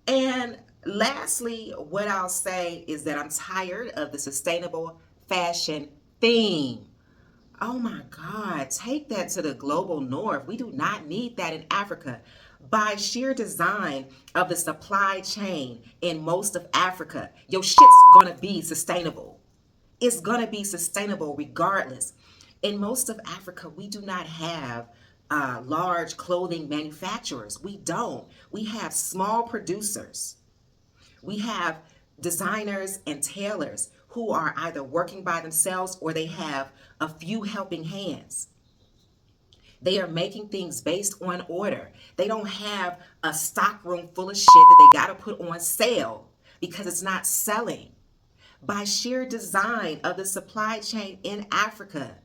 And lastly, what I'll say is that I'm tired of the sustainable fashion theme. Oh my God, take that to the global north. We do not need that in Africa. By sheer design of the supply chain in most of Africa, your shit's gonna be sustainable. It's gonna be sustainable regardless. In most of Africa, we do not have large clothing manufacturers. We don't. We have small producers. We have designers and tailors who are either working by themselves or they have a few helping hands. They are making things based on order. They don't have a stock room full of shit that they got to put on sale because it's not selling. By sheer design of the supply chain in Africa,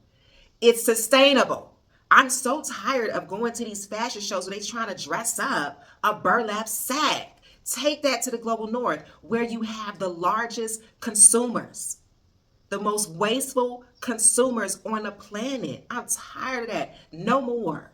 it's sustainable. I'm so tired of going to these fashion shows where they're trying to dress up a burlap sack. Take that to the global north where you have the largest consumers, the most wasteful consumers on the planet. I'm tired of that. No more.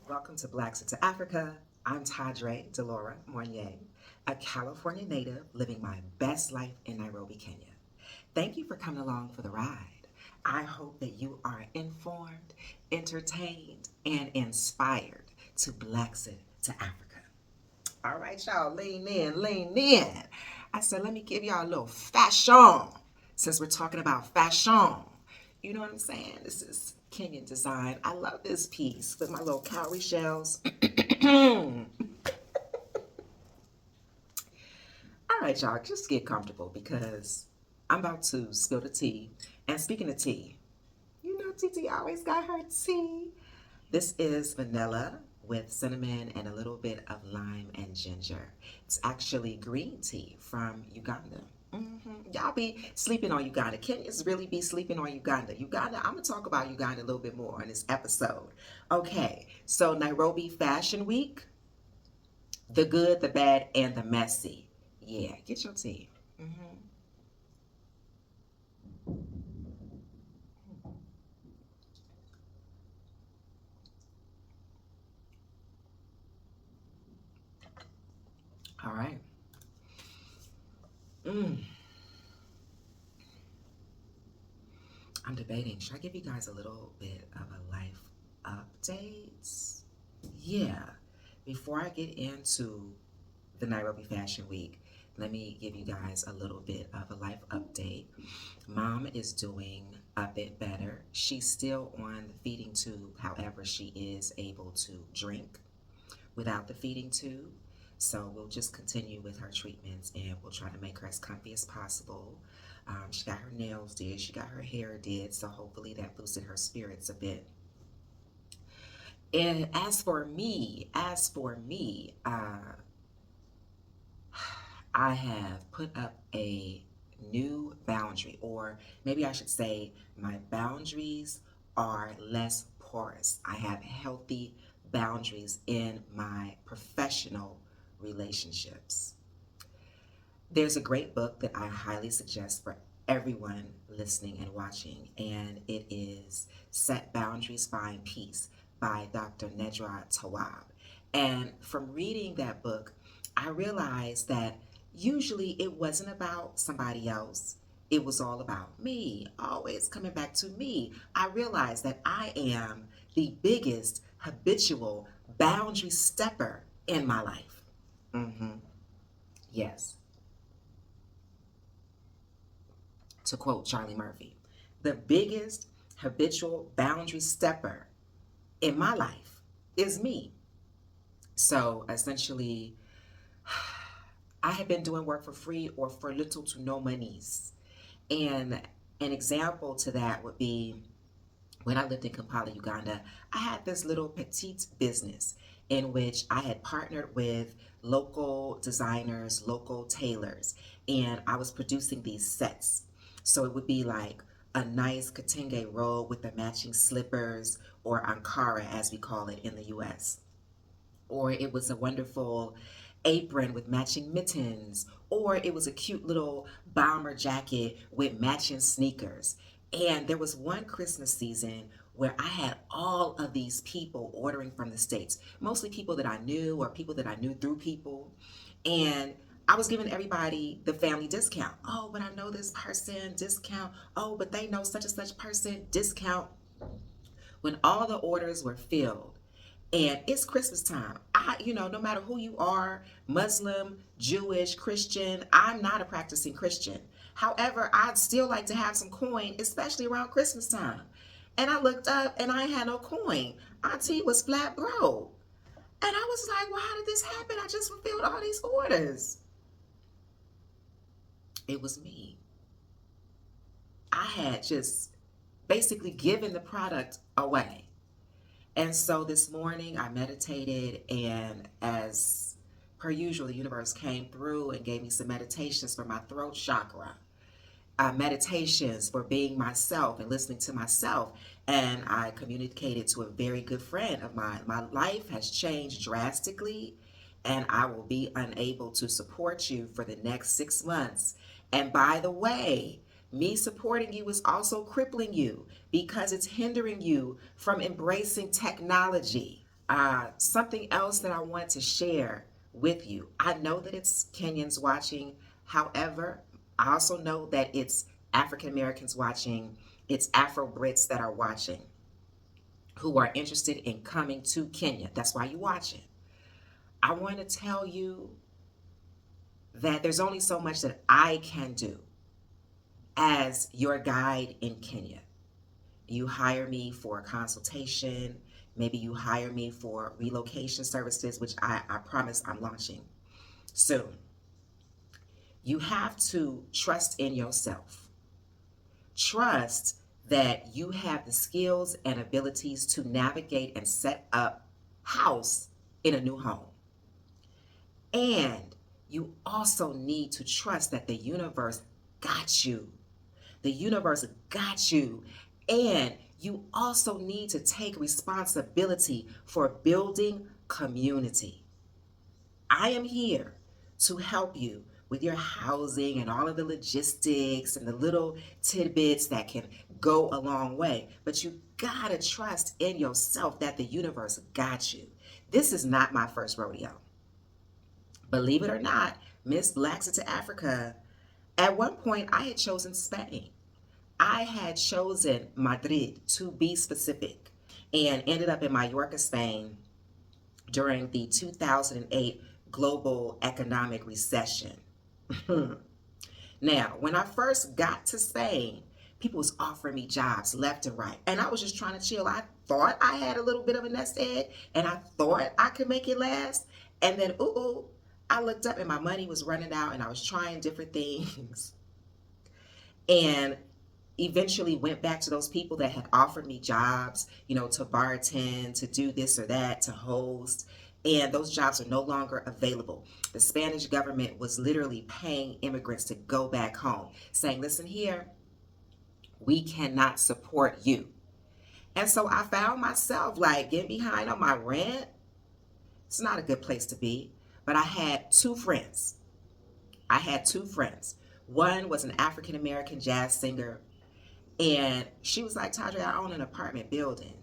Welcome to Blacks into Africa. I'm Tadre Delora Moignet, a California native living my best life in Nairobi, Kenya. Thank you for coming along for the ride. I hope that you are informed, entertained, and inspired to Blacks into Africa. All right, y'all, lean in, lean in. I said, let me give y'all a little fashion since we're talking about fashion. You know what I'm saying? This is Kenyan design. I love this piece with my little cowrie shells. All right, y'all, just get comfortable because I'm about to spill the tea. And speaking of tea, you know TT always got her tea. This is vanilla with cinnamon and a little bit of lime and ginger. It's actually green tea from Uganda. Y'all be sleeping on Uganda. Kenyans really be sleeping on Uganda. I'm going to talk about Uganda a little bit more on this episode. Okay, so Nairobi Fashion Week, the good, the bad, and the messy. Yeah, get your tea. All right. I'm debating. Should I give you guys a little bit of a life update? Yeah. Before I get into the Nairobi Fashion Week, let me give you guys a little bit of a life update. Mom is doing a bit better. She's still on the feeding tube. However, she is able to drink without the feeding tube. So we'll just continue with her treatments and we'll try to make her as comfy as possible. She got her nails did, she got her hair did, so hopefully that boosted her spirits a bit. And as for me, I have put up a new boundary, or maybe I should say my boundaries are less porous. I have healthy boundaries in my professional relationships. There's a great book that I highly suggest for everyone listening and watching, and it is Set Boundaries, Find Peace by Dr. Nedra Tawwab. And from reading that book, I realized that usually it wasn't about somebody else. It was all about me, always coming back to me. I realized that I am the biggest habitual boundary stepper in my life. Yes. To quote Charlie Murphy, the biggest habitual boundary stepper in my life is me. So essentially, I have been doing work for free or for little to no monies. And an example to that would be when I lived in Kampala, Uganda, I had this little petite business in which I had partnered with local designers, local tailors, and I was producing these sets. So it would be like a nice kitenge robe with the matching slippers, or ankara as we call it in the US. Or it was a wonderful apron with matching mittens, or it was a cute little bomber jacket with matching sneakers. And there was one Christmas season where I had all of these people ordering from the States, mostly people that I knew or people that I knew through people. And I was giving everybody the family discount. Oh, but I know this person, discount. Oh, but they know such and such person, discount. When all the orders were filled, and it's Christmas time. No matter who you are, Muslim, Jewish, Christian, I'm not a practicing Christian. However, I'd still like to have some coin, especially around Christmas time. And I looked up and I had no coin. Auntie was flat broke. And I was like, well, how did this happen? I just fulfilled all these orders. It was me. I had just basically given the product away. And so this morning I meditated, and as per usual, the universe came through and gave me some meditations for my throat chakra, meditations for being myself and listening to myself. And I communicated to a very good friend of mine. My life has changed drastically, and I will be unable to support you for the next 6 months. And by the way, me supporting you is also crippling you because it's hindering you from embracing technology. Something else that I want to share with you. I know that it's Kenyans watching. However, I also know that it's African Americans watching. It's Afro Brits that are watching who are interested in coming to Kenya. That's why you're watching. I want to tell you that there's only so much that I can do as your guide in Kenya. You hire me for a consultation. Maybe you hire me for relocation services, which I promise I'm launching soon. You have to trust in yourself. Trust that you have the skills and abilities to navigate and set up house in a new home. And you also need to trust that the universe got you. The universe got you. And you also need to take responsibility for building community. I am here to help you with your housing and all of the logistics and the little tidbits that can go a long way. But you gotta trust in yourself that the universe got you. This is not my first rodeo. Believe it or not, Miss Blacks into Africa, at one point I had chosen Spain. I had chosen Madrid, to be specific, and ended up in Mallorca, Spain during the 2008 global economic recession. Now, when I first got to Spain, people was offering me jobs left and right, and I was just trying to chill. I thought I had a little bit of a nest egg, and I thought I could make it last. And then, I looked up and my money was running out, and I was trying different things. And eventually went back to those people that had offered me jobs, to bartend, to do this or that, to host. And those jobs are no longer available. The Spanish government was literally paying immigrants to go back home, saying, listen here, we cannot support you. And so I found myself like getting behind on my rent. It's not a good place to be. But I had two friends. One was an African American jazz singer. And she was like, Tadre, I own an apartment building.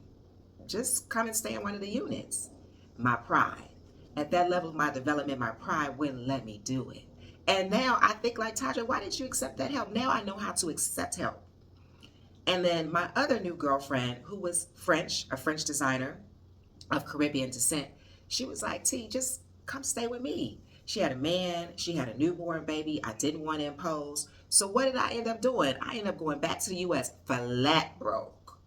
Just come and stay in one of the units. My pride. At that level of my development, my pride wouldn't let me do it. And now I think like, Tadre, why didn't you accept that help? Now I know how to accept help. And then my other new girlfriend, who was French, a French designer of Caribbean descent, she was like, T, just come stay with me. She had a man, she had a newborn baby. I didn't want to impose. So what did I end up doing? I ended up going back to the US flat broke.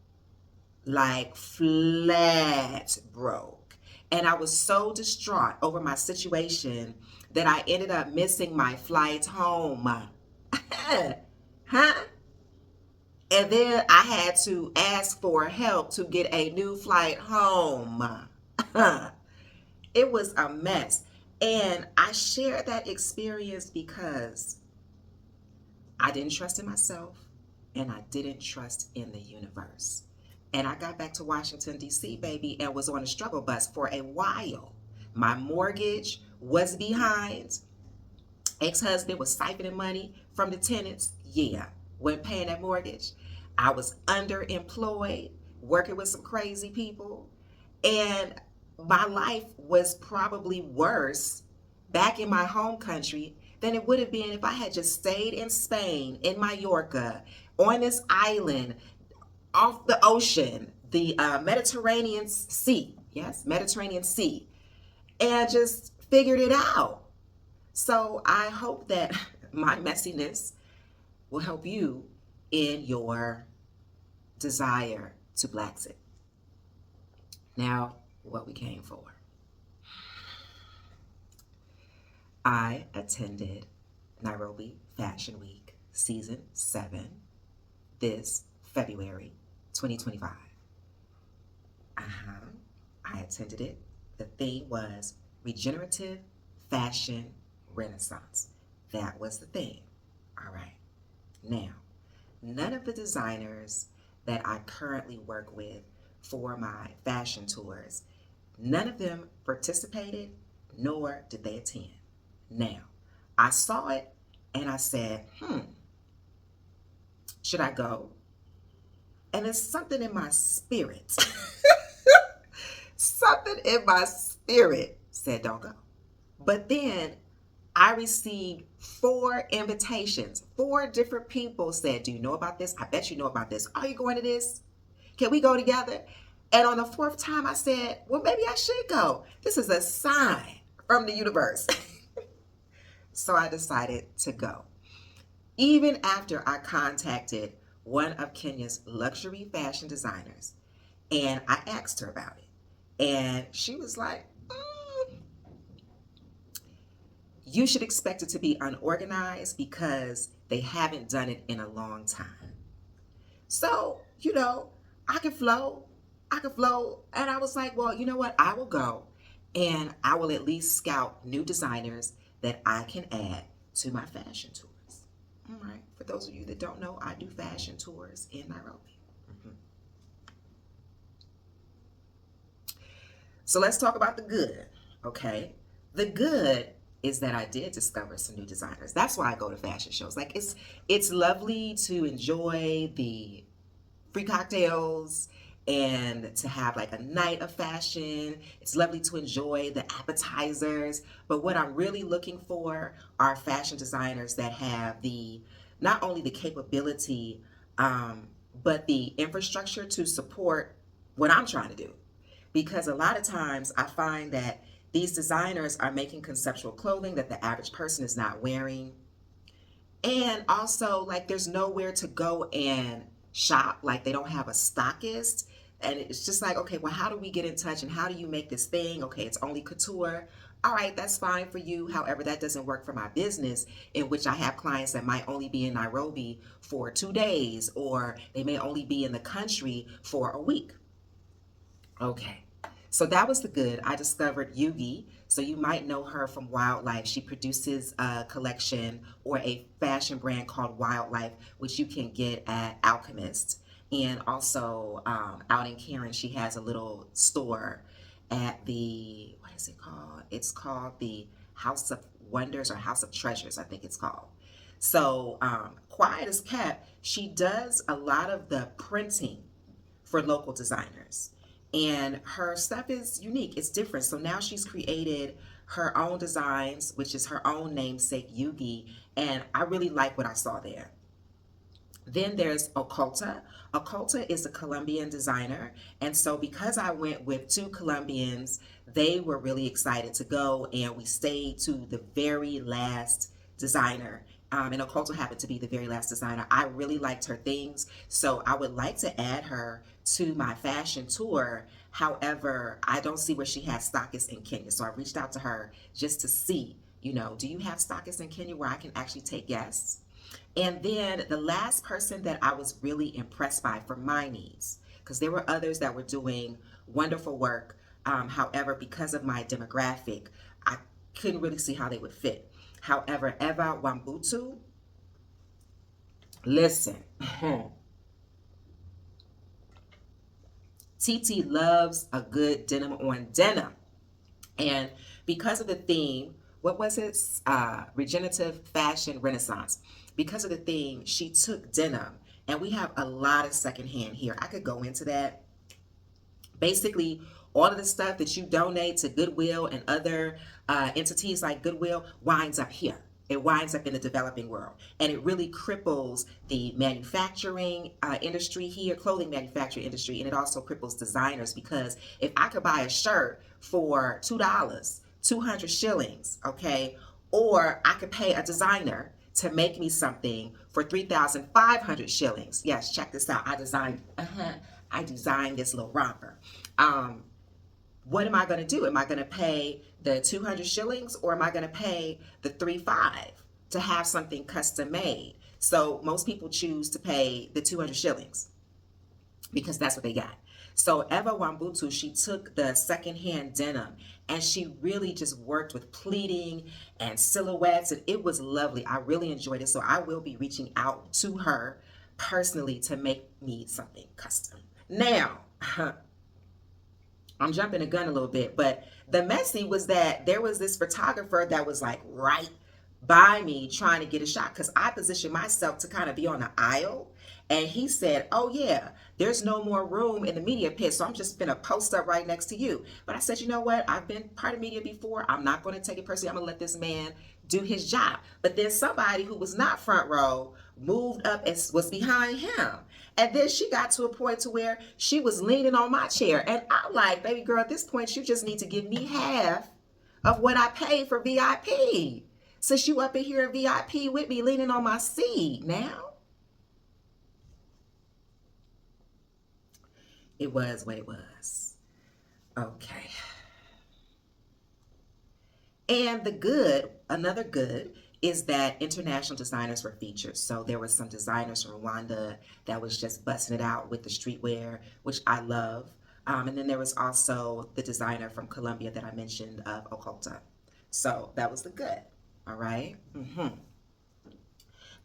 Like flat broke. And I was so distraught over my situation that I ended up missing my flight home. Huh? And then I had to ask for help to get a new flight home. It was a mess. And I shared that experience because I didn't trust in myself. and I didn't trust in the universe. And I got back to Washington, D.C., baby, and was on a struggle bus for a while. My mortgage was behind. Ex-husband was siphoning money from the tenants. Yeah, wasn't paying that mortgage. I was underemployed, working with some crazy people. And my life was probably worse back in my home country than it would have been if I had just stayed in Spain, in Mallorca, on this island, off the ocean, the Mediterranean Sea. Yes, Mediterranean Sea. And just figured it out. So I hope that my messiness will help you in your desire to Blaxit. Now, what we came for. I attended Nairobi Fashion Week Season 7 this February 2025. I attended it. The theme was Regenerative Fashion Renaissance. That was the theme. All right. Now, none of the designers that I currently work with for my fashion tours, none of them participated, nor did they attend. Now, I saw it and I said, should I go? And it's something in my spirit. Something in my spirit said, don't go. But then I received 4 invitations. 4 different people said, do you know about this? I bet you know about this. Are you going to this? Can we go together? And on the 4th time, I said, well, maybe I should go. This is a sign from the universe. So I decided to go. Even after I contacted one of Kenya's luxury fashion designers, and I asked her about it. And she was like, you should expect it to be unorganized because they haven't done it in a long time. So, I can flow. And I was like, well, you know what? I will go and I will at least scout new designers that I can add to my fashion tours. All right. For those of you that don't know, I do fashion tours in Nairobi. So let's talk about the good, okay? The good is that I did discover some new designers. That's why I go to fashion shows. Like it's lovely to enjoy the free cocktails and to have like a night of fashion. It's lovely to enjoy the appetizers. But what I'm really looking for are fashion designers that have not only the capability, but the infrastructure to support what I'm trying to do. Because a lot of times I find that these designers are making conceptual clothing that the average person is not wearing. And also, like, there's nowhere to go and shop. Like, they don't have a stockist. And it's just like, okay, well, how do we get in touch and how do you make this thing? Okay, it's only couture. All right, that's fine for you. However, that doesn't work for my business, in which I have clients that might only be in Nairobi for 2 days, or they may only be in the country for a week. Okay, so that was the good. I discovered Yugi. So you might know her from Wildlife. She produces a collection or a fashion brand called Wildlife, which you can get at Alchemist. And also out in Karen, she has a little store at what is it called? It's called the House of Wonders or House of Treasures, I think it's called. So quiet as kept, she does a lot of the printing for local designers. And her stuff is unique. It's different. So now she's created her own designs, which is her own namesake, Yugi. And I really like what I saw there. Then there's Oculta. Oculta is a Colombian designer. And so because I went with 2 Colombians, they were really excited to go. And we stayed to the very last designer. And Oculta happened to be the very last designer. I really liked her things. So I would like to add her to my fashion tour. However, I don't see where she has stockists in Kenya. So I reached out to her just to see, do you have stockists in Kenya where I can actually take guests? And then the last person that I was really impressed by for my needs, because there were others that were doing wonderful work. However, because of my demographic, I couldn't really see how they would fit. However, Eva Wambutu, Listen, TT loves a good denim on denim. And because of the theme, what was it? Regenerative Fashion Renaissance. Because of the theme, she took denim. And we have a lot of secondhand here. I could go into that. Basically, all of the stuff that you donate to Goodwill and other entities like Goodwill winds up here. It winds up in the developing world. And it really cripples the manufacturing industry here, clothing manufacturing industry, and it also cripples designers, because if I could buy a shirt for $2, 200 shillings, okay, or I could pay a designer to make me something for 3,500 shillings. Yes, check this out. I designed this little romper. What am I going to do? Am I going to pay the 200 shillings, or am I going to pay the 3.5 to have something custom made? So most people choose to pay the 200 shillings because that's what they got. So Eva Wambutu, she took the secondhand denim and she really just worked with pleating and silhouettes, and it was lovely. I really enjoyed it. So I will be reaching out to her personally to make me something custom. Now, I'm jumping the gun a little bit, but the messy was that there was this photographer that was like right by me trying to get a shot, because I positioned myself to kind of be on the aisle. And he said, oh yeah, there's no more room in the media pit, so I'm just gonna post up right next to you. But I said, you know what? I've been part of media before. I'm not gonna take it personally. I'm gonna let this man do his job. But then somebody who was not front row moved up and was behind him. And then she got to a point to where she was leaning on my chair. And I'm like, baby girl, at this point, you just need to give me half of what I paid for VIP. Since you up in here in VIP with me leaning on my seat now. It was what it was. Okay. And another good, is that international designers were featured. So there was some designers from Rwanda that was just busting it out with the streetwear, which I love. And then there was also the designer from Colombia that I mentioned, of Oculta. So that was the good. All right.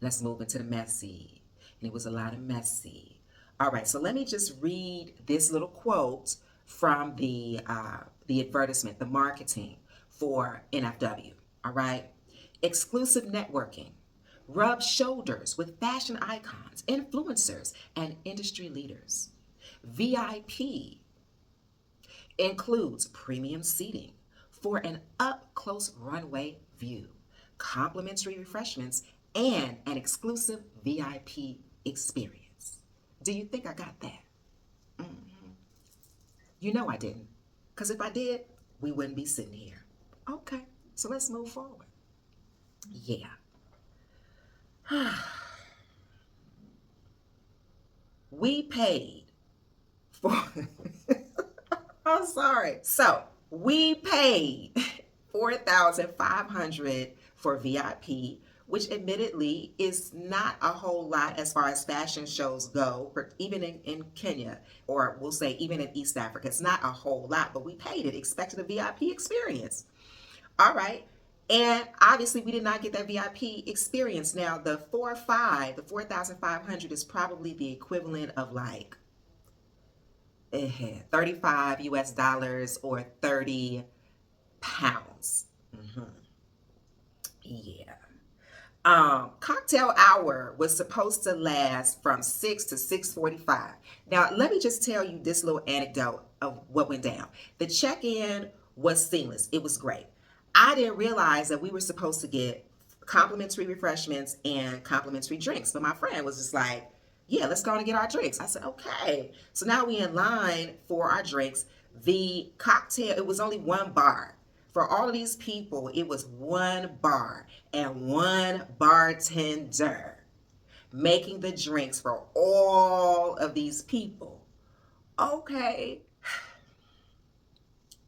Let's move into the messy. And it was a lot of messy. All right. So let me just read this little quote from the advertisement, the marketing for NFW. All right. Exclusive networking. Rub shoulders with fashion icons, influencers, and industry leaders. VIP includes premium seating for an up-close runway view, complimentary refreshments, and an exclusive VIP experience. Do you think I got that? You know I didn't. Because if I did, we wouldn't be sitting here. Okay, so let's move forward. Yeah. We paid for, I'm sorry. So we paid 4,500 for VIP, which admittedly is not a whole lot as far as fashion shows go, even in Kenya, or we'll say even in East Africa. It's not a whole lot, but we paid it, expected a VIP experience. All right. And obviously we did not get that VIP experience. Now the 4,500 is probably the equivalent of like 35 US dollars or 30 pounds. Yeah. Cocktail hour was supposed to last from 6 to 6:45. Now, let me just tell you this little anecdote of what went down. The check-in was seamless. It was great. I didn't realize that we were supposed to get complimentary refreshments and complimentary drinks. But my friend was just like, yeah, let's go and get our drinks. I said, okay. So now we in line for our drinks. The cocktail, it was only one bar. For all of these people, it was one bar and one bartender making the drinks for all of these people. Okay.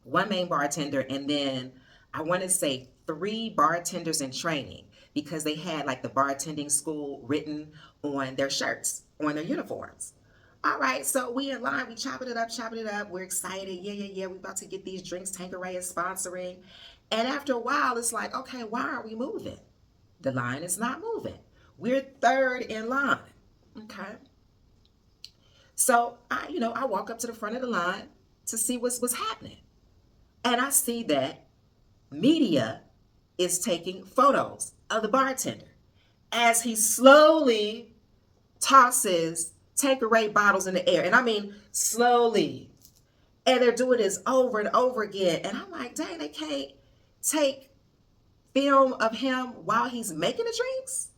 One main bartender, and then I want to say 3 bartenders in training, because they had like the bartending school written on their shirts, on their uniforms. All right, so we in line, we chopping it up. We're excited. Yeah. We about to get these drinks. Tanqueray is sponsoring. And after a while, it's like, okay, why aren't we moving? The line is not moving. We're third in line. Okay. So I walk up to the front of the line to see what's happening. And I see that media is taking photos of the bartender as he slowly tosses Tanqueray bottles in the air. And I mean slowly. And they're doing this over and over again. And I'm like, dang, they can't take film of him while he's making the drinks.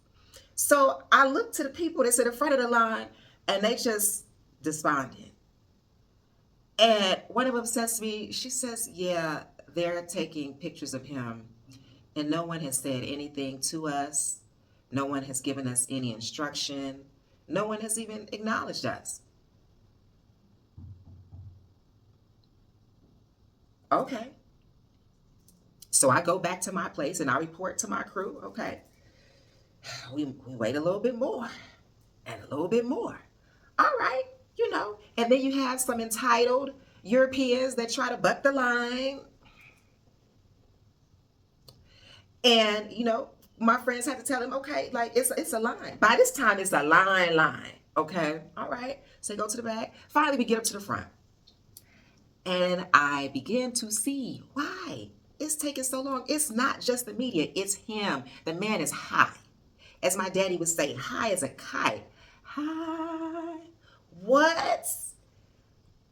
So I look to the people that's in the front of the line and they just despondent. And one of them says to me, she says, yeah, they're taking pictures of him and no one has said anything to us. No one has given us any instruction. No one has even acknowledged us. Okay. So I go back to my place and I report to my crew. Okay. We wait a little bit more and a little bit more. All right. And then you have some entitled Europeans that try to buck the line. And, my friends had to tell him, okay, like it's a line. By this time, it's a line. Okay. All right. So go to the back. Finally, we get up to the front. And I begin to see why it's taking so long. It's not just the media, it's him. The man is high. As my daddy would say, high as a kite. High. What?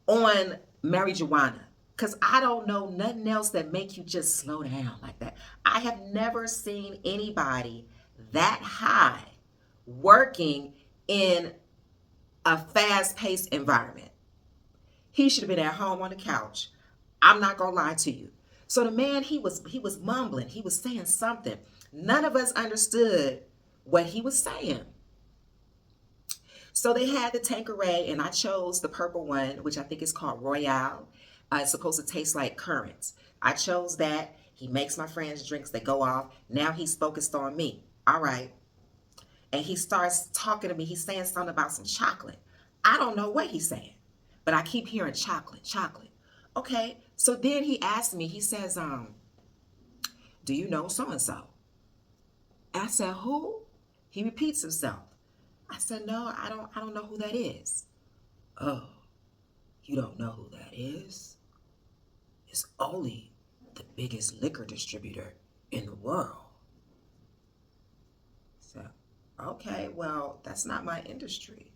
On marijuana. Because I don't know nothing else that make you just slow down like that. I have never seen anybody that high working in a fast-paced environment. He should have been at home on the couch. I'm not gonna lie to you. So the man, he was mumbling. He was saying something. None of us understood what he was saying. So they had the Tanqueray, and I chose the purple one, which I think is called Royale. It's supposed to taste like currants. I chose that. He makes my friends drinks. They go off. Now he's focused on me. All right. And he starts talking to me. He's saying something about some chocolate. I don't know what he's saying, but I keep hearing chocolate. Okay. So then he asked me, he says, do you know so-and-so? I said, who? He repeats himself. I said, no, I don't know who that is. Oh, you don't know who that is? It's only the biggest liquor distributor in the world. So, okay, well, that's not my industry.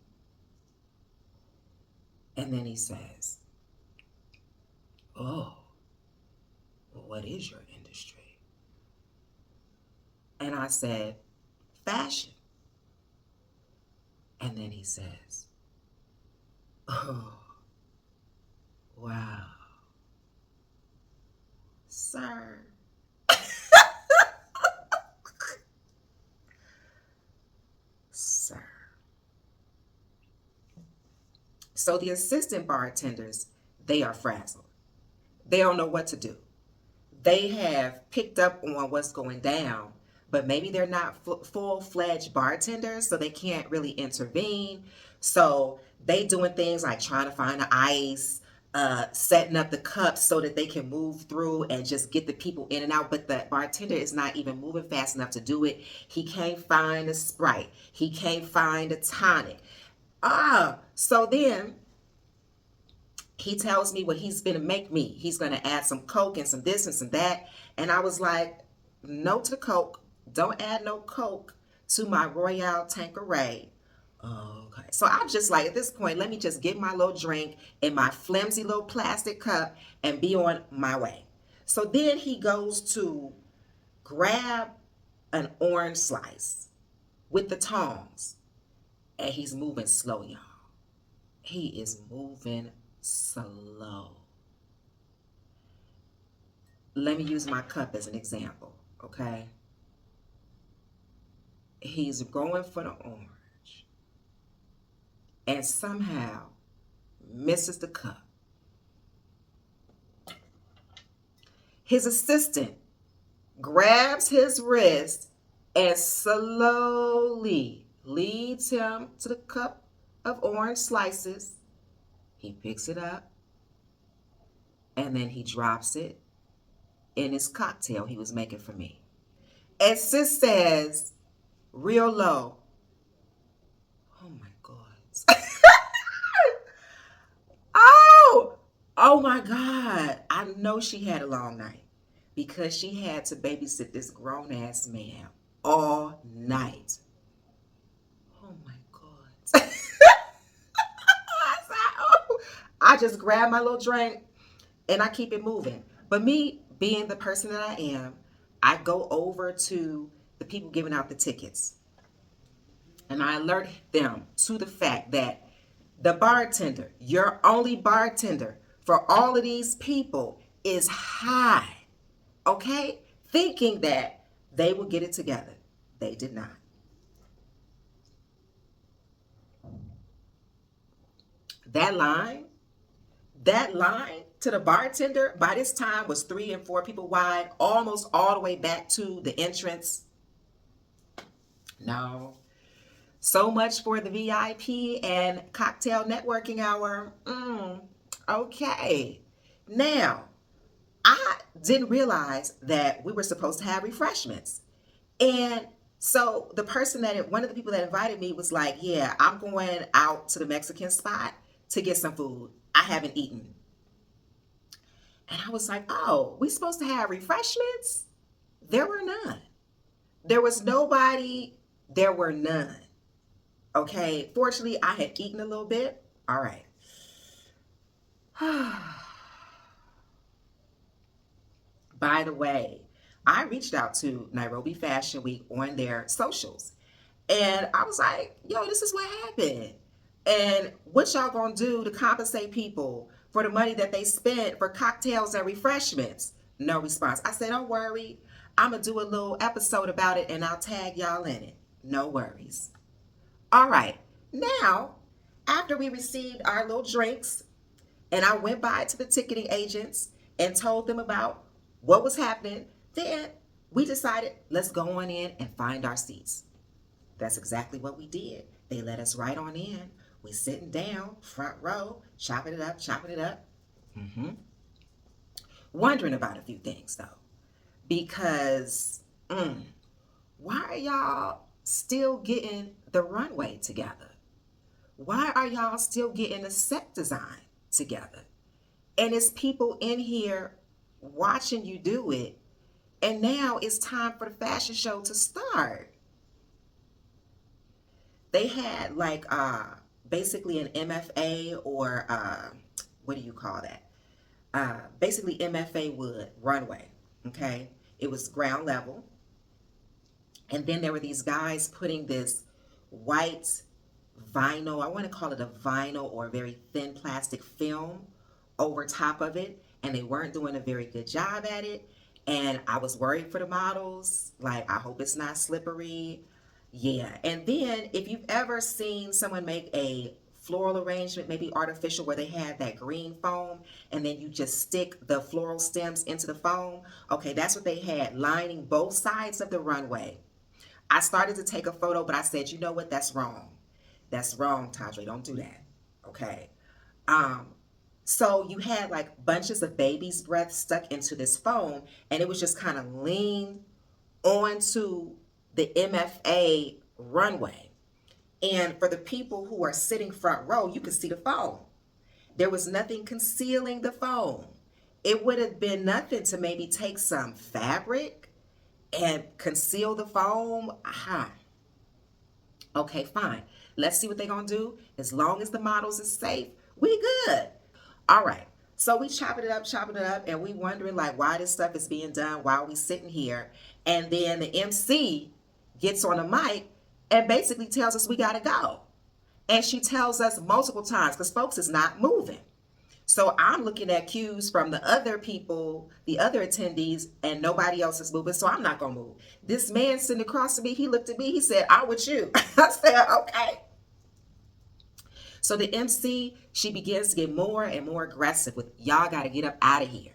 And then he says, oh, well, what is your industry? And I said, fashion. And then he says, oh, wow, sir. Sir. So the assistant bartenders, they are frazzled. They don't know what to do. They have picked up on what's going down, but maybe they're not full-fledged bartenders, so they can't really intervene. So they doing things like trying to find the ice, setting up the cups so that they can move through and just get the people in and out. But the bartender is not even moving fast enough to do it. He can't find a Sprite. He can't find a tonic. So then he tells me what he's going to make me. He's going to add some Coke and some this and some that. And I was like, no to the Coke. Don't add no Coke to my Royale Tanqueray. Okay. So I'm just like, at this point, let me just get my little drink in my flimsy little plastic cup and be on my way. So then he goes to grab an orange slice with the tongs. And he's moving slow, y'all. He is moving slow. Let me use my cup as an example, okay? He's going for the orange and somehow misses the cup. His assistant grabs his wrist and slowly leads him to the cup of orange slices. He picks it up and then he drops it in his cocktail he was making for me. And sis says, real low, Oh my God. I know she had a long night because she had to babysit this grown ass man all night. Oh my God. I just grab my little drink and I keep it moving. But me being the person that I am, I go over to the people giving out the tickets and I alert them to the fact that the bartender, your only bartender for all of these people, is high. Okay? Thinking that they will get it together. They did not. That line, that line to the bartender by this time was 3 and 4 people wide, almost all the way back to the entrance. No. So much for the VIP and cocktail networking hour. Okay. Now, I didn't realize that we were supposed to have refreshments. And so one of the people that invited me was like, yeah, I'm going out to the Mexican spot to get some food. I haven't eaten. And I was like, oh, we supposed to have refreshments? There were none. There was nobody. There were none. Okay. Fortunately, I had eaten a little bit. All right. By the way, I reached out to Nairobi Fashion Week on their socials. And I was like, yo, this is what happened. And what y'all gonna do to compensate people for the money that they spent for cocktails and refreshments? No response. I said, don't worry. I'm gonna do a little episode about it and I'll tag y'all in it. No worries. All right. Now, after we received our little drinks, and I went by to the ticketing agents and told them about what was happening, then we decided, let's go on in and find our seats. That's exactly what we did. They let us right on in. We sitting down, front row, chopping it up, Wondering about a few things though, because why are y'all still getting the runway together? Why are y'all still getting the set design together? And it's people in here watching you do it. And now it's time for the fashion show to start. They had like basically an MFA or what do you call that? Basically MFA wood runway. Okay. It was ground level. And then there were these guys putting this white vinyl, I want to call it a vinyl or a very thin plastic film over top of it. And they weren't doing a very good job at it. And I was worried for the models. Like, I hope it's not slippery. Yeah. And then if you've ever seen someone make a floral arrangement, maybe artificial, where they had that green foam and then you just stick the floral stems into the foam. Okay, that's what they had lining both sides of the runway. I started to take a photo, but I said, you know what? That's wrong. That's wrong, Tadre. Don't do that. Okay. So you had like bunches of baby's breath stuck into this foam, and it was just kind of leaned onto the MFA runway. And for the people who are sitting front row, you could see the foam. There was nothing concealing the foam. It would have been nothing to maybe take some fabric and conceal the foam. Aha. Okay, fine. Let's see what they're going to do. As long as the models is safe, we good. All right. So we chopping it up, and we wondering like why this stuff is being done while we sitting here. And then the MC gets on the mic and basically tells us we got to go. And she tells us multiple times because folks is not moving. So I'm looking at cues from the other people, the other attendees, and nobody else is moving. So I'm not going to move. This man sitting across from me, he looked at me. He said, I'm with you. I said, okay. So the MC, she begins to get more and more aggressive with, y'all got to get up out of here.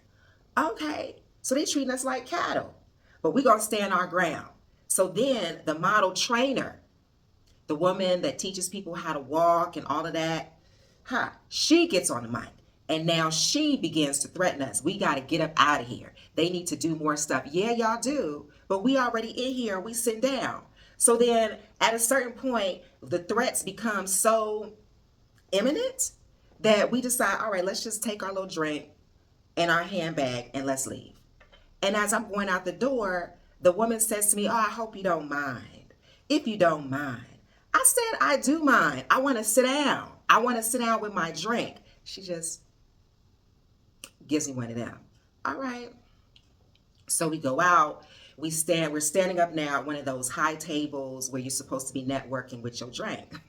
Okay. So they treating us like cattle, but we're going to stand our ground. So then the model trainer, the woman that teaches people how to walk and all of that, she gets on the mic. And now she begins to threaten us. We got to get up out of here. They need to do more stuff. Yeah, y'all do. But we already in here. We sit down. So then at a certain point, the threats become so imminent that we decide, all right, let's just take our little drink in our handbag and let's leave. And as I'm going out the door, the woman says to me, oh, I hope you don't mind. If you don't mind. I said, I do mind. I want to sit down. I want to sit down with my drink. She just gives me one of them. All right. So we go out. We're standing up now at one of those high tables where you're supposed to be networking with your drink.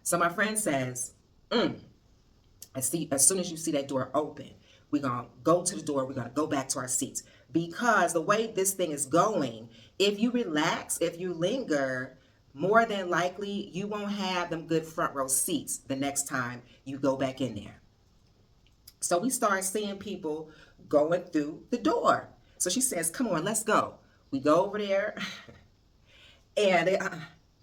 So my friend says, as soon as you see that door open, we're going to go to the door. We're going to go back to our seats. Because the way this thing is going, if you relax, if you linger, more than likely you won't have them good front row seats the next time you go back in there. So we start seeing people going through the door. So she says, come on, let's go. We go over there and they,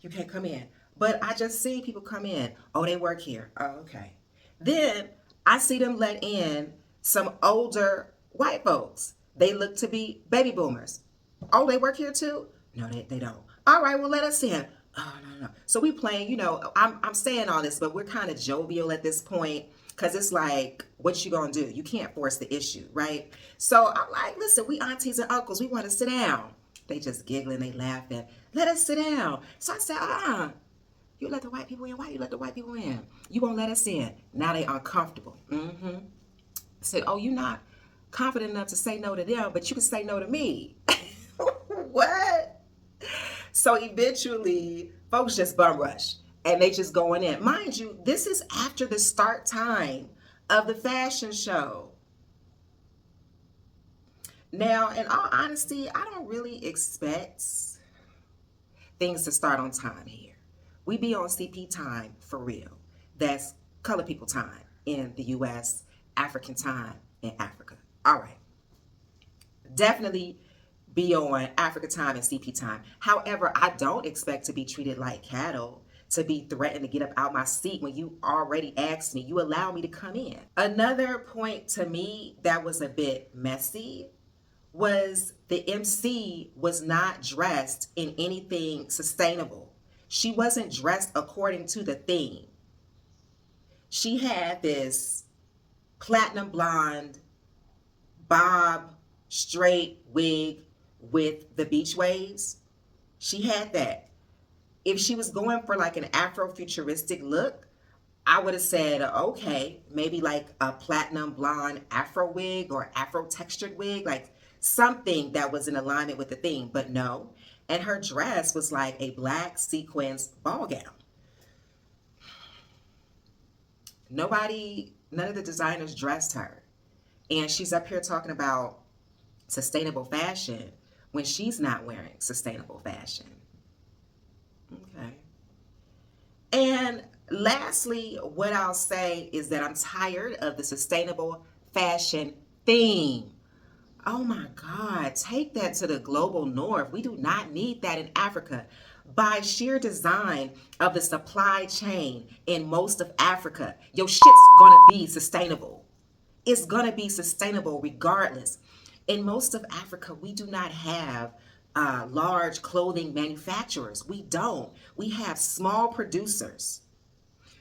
you can't come in. But I just see people come in. Oh, they work here. Oh, okay. Then I see them let in some older white folks. They look to be baby boomers. Oh, they work here too? No, they don't. All right, well, let us in. Oh, no. So we playing, I'm saying all this, but we're kind of jovial at this point because it's like, what you gonna do? You can't force the issue, right? So I'm like, listen, we aunties and uncles, we want to sit down. They just giggling, they laughing. Let us sit down. So I said, you let the white people in? Why you let the white people in? You won't let us in. Now they uncomfortable. I said, oh, you're not confident enough to say no to them, but you can say no to me. What? So eventually, folks just bum rush and they just going in. Mind you, this is after the start time of the fashion show. Now, in all honesty, I don't really expect things to start on time here. We be on CP time for real. That's colored people time in the US, African time in Africa. All right. Definitely be on Africa time and CP time. However, I don't expect to be treated like cattle, to be threatened to get up out my seat when you already asked me. You allow me to come in. Another point to me that was a bit messy was the MC was not dressed in anything sustainable. She wasn't dressed according to the theme. She had this platinum blonde, bob, straight wig with the beach waves. She had that. If she was going for like an Afro-futuristic look, I would have said, okay, maybe like a platinum blonde Afro wig or Afro textured wig, like something that was in alignment with the theme, but no. And her dress was like a black sequins ball gown. None of the designers dressed her. And she's up here talking about sustainable fashion when she's not wearing sustainable fashion. Okay. And lastly, what I'll say is that I'm tired of the sustainable fashion theme. Oh my God, take that to the global north. We do not need that in Africa. By sheer design of the supply chain in most of Africa, your shit's gonna be sustainable. It's gonna be sustainable regardless. In most of Africa, we do not have large clothing manufacturers. We don't. We have small producers.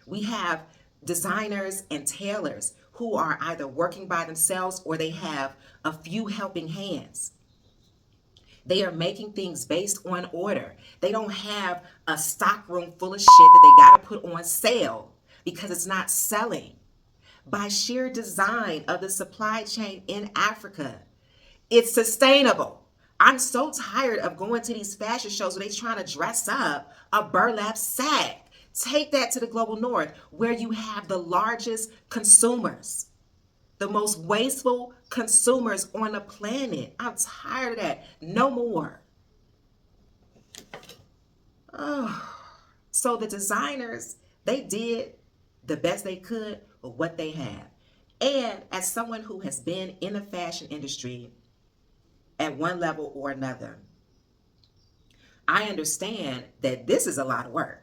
We have designers and tailors who are either working by themselves or they have a few helping hands. They are making things based on order. They don't have a stock room full of shit that they got to put on sale because it's not selling. By sheer design of the supply chain in Africa, it's sustainable. I'm so tired of going to these fashion shows where they're trying to dress up a burlap sack. Take that to the global north where you have the largest consumers, the most wasteful consumers on the planet. I'm tired of that. No more. Oh. So the designers, they did the best they could with what they had. And as someone who has been in the fashion industry at one level or another, I understand that this is a lot of work.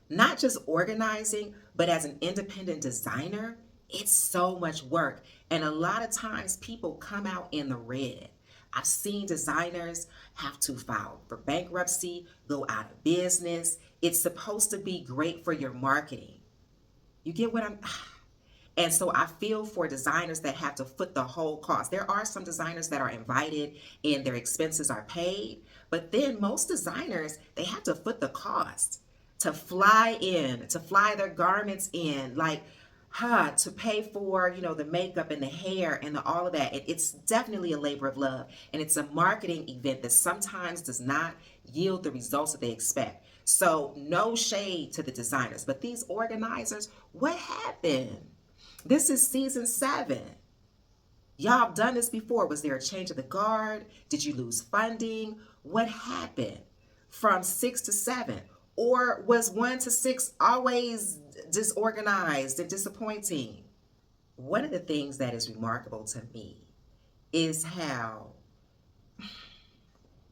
Not just organizing, but as an independent designer, it's so much work. And a lot of times people come out in the red. I've seen designers have to file for bankruptcy, go out of business. It's supposed to be great for your marketing. You get what I'm And so I feel for designers that have to foot the whole cost. There are some designers that are invited and their expenses are paid, but then most designers, they have to foot the cost to fly in, to fly their garments in, like, to pay for, the makeup and the hair and all of that. It's definitely a labor of love. And it's a marketing event that sometimes does not yield the results that they expect. So no shade to the designers, but these organizers, what happened? This is season 7. Y'all have done this before. Was there a change of the guard? Did you lose funding? What happened from 6 to 7? Or was 1 to 6 always disorganized and disappointing? One of the things that is remarkable to me is how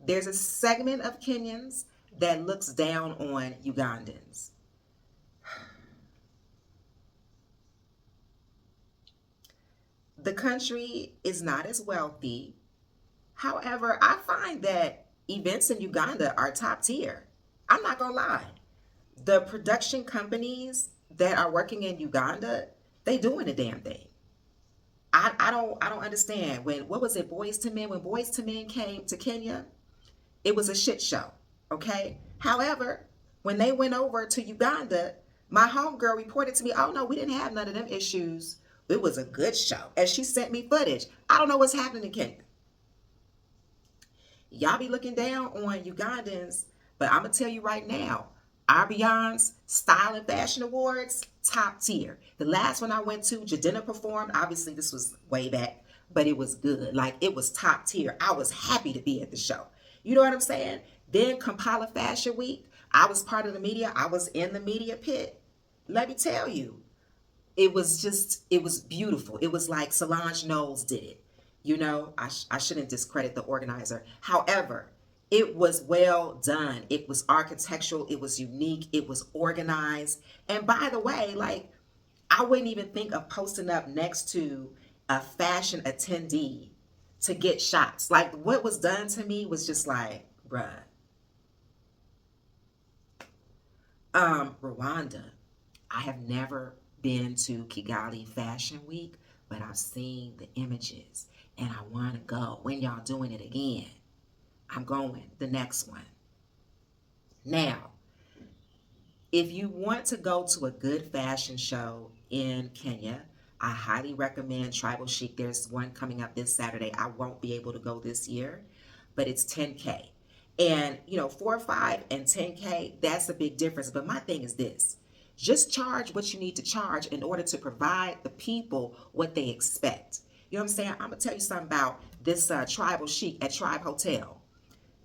there's a segment of Kenyans that looks down on Ugandans. The country is not as wealthy. However, I find that events in Uganda are top tier. I'm not gonna lie. The production companies that are working in Uganda, they doing a damn thing. I don't understand. What was it, Boys to Men? When Boys to Men came to Kenya, it was a shit show. Okay? However, when they went over to Uganda, my homegirl reported to me, oh no, we didn't have none of them issues. It was a good show. And she sent me footage. I don't know what's happening in Kenya. Y'all be looking down on Ugandans, but I'm going to tell you right now, Arbion's Style and Fashion Awards, top tier. The last one I went to, Jadena performed. Obviously, this was way back, but it was good. Like, it was top tier. I was happy to be at the show. You know what I'm saying? Then Kampala Fashion Week, I was part of the media. I was in the media pit. Let me tell you, it was beautiful. It was like Solange Knowles did it. I shouldn't discredit the organizer. However, it was well done. It was architectural. It was unique. It was organized. And by the way, like, I wouldn't even think of posting up next to a fashion attendee to get shots. Like, what was done to me was just like, bruh. Rwanda. I have never been to Kigali Fashion Week, but I've seen the images and I want to go. When y'all doing it again? I'm going, the next one. Now, if you want to go to a good fashion show in Kenya, I highly recommend Tribal Chic. There's one coming up this Saturday. I won't be able to go this year, but it's 10K. And, 4, 5, and 10K, that's a big difference. But my thing is this. Just charge what you need to charge in order to provide the people what they expect. You know what I'm saying? I'm going to tell you something about this Tribal Chic at Tribe Hotel.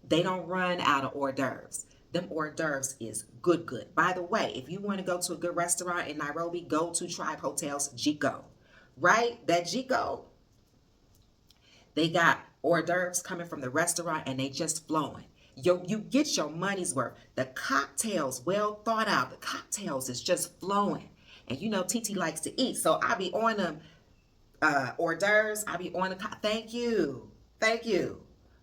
They don't run out of hors d'oeuvres. Them hors d'oeuvres is good. By the way, if you want to go to a good restaurant in Nairobi, go to Tribe Hotel's Jiko. Right? That Jiko, they got hors d'oeuvres coming from the restaurant and they just flowing. You get your money's worth. The cocktails, well thought out. The cocktails is just flowing. And TT likes to eat. So I be on them hors d'oeuvres. I be on the thank you.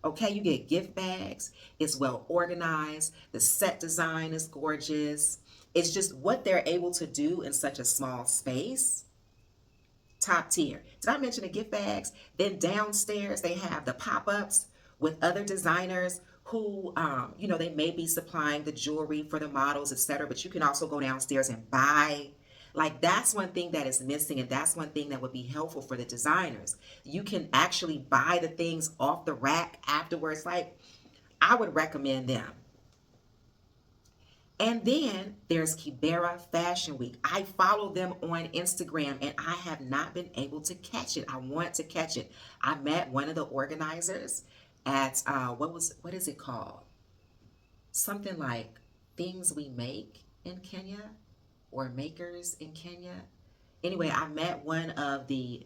Okay, you get gift bags. It's well organized. The set design is gorgeous. It's just what they're able to do in such a small space. Top tier. Did I mention the gift bags? Then downstairs they have the pop-ups with other designers who, they may be supplying the jewelry for the models, etc. But you can also go downstairs and buy. Like, that's one thing that is missing, and that's one thing that would be helpful for the designers. You can actually buy the things off the rack afterwards. Like, I would recommend them. And then there's Kibera Fashion Week. I follow them on Instagram and I have not been able to catch it. I want to catch it. I met one of the organizers at, what is it called? Something like Things We Make in Kenya or Makers in Kenya. Anyway, I met one of the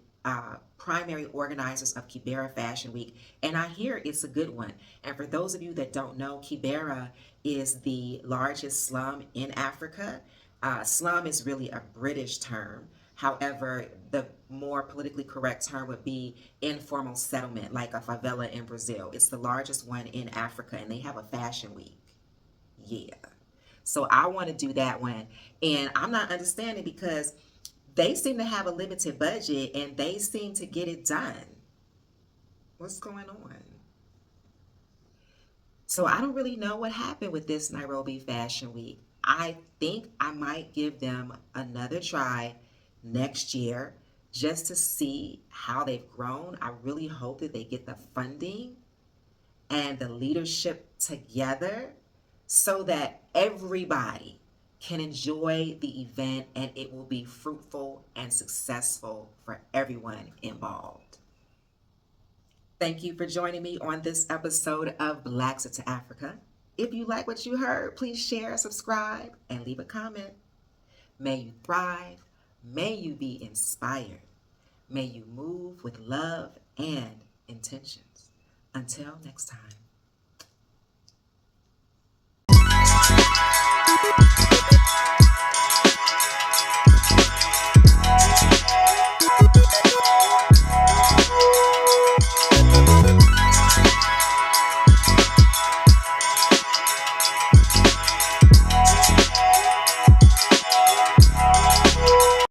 primary organizers of Kibera Fashion Week, and I hear it's a good one. And for those of you that don't know, Kibera is the largest slum in Africa. Slum is really a British term. However, the more politically correct term would be informal settlement, like a favela in Brazil. It's the largest one in Africa, and they have a fashion week. Yeah. So I want to do that one. And I'm not understanding because they seem to have a limited budget and they seem to get it done. What's going on? So I don't really know what happened with this Nairobi Fashion Week. I think I might give them another try next year just to see how they've grown. I really hope that they get the funding and the leadership together so that everybody can enjoy the event and it will be fruitful and successful for everyone involved. Thank you for joining me on this episode of Blacks into Africa. If you like what you heard, please share, subscribe, and leave a comment. May you thrive. May you be inspired. May you move with love and intentions. Until next time.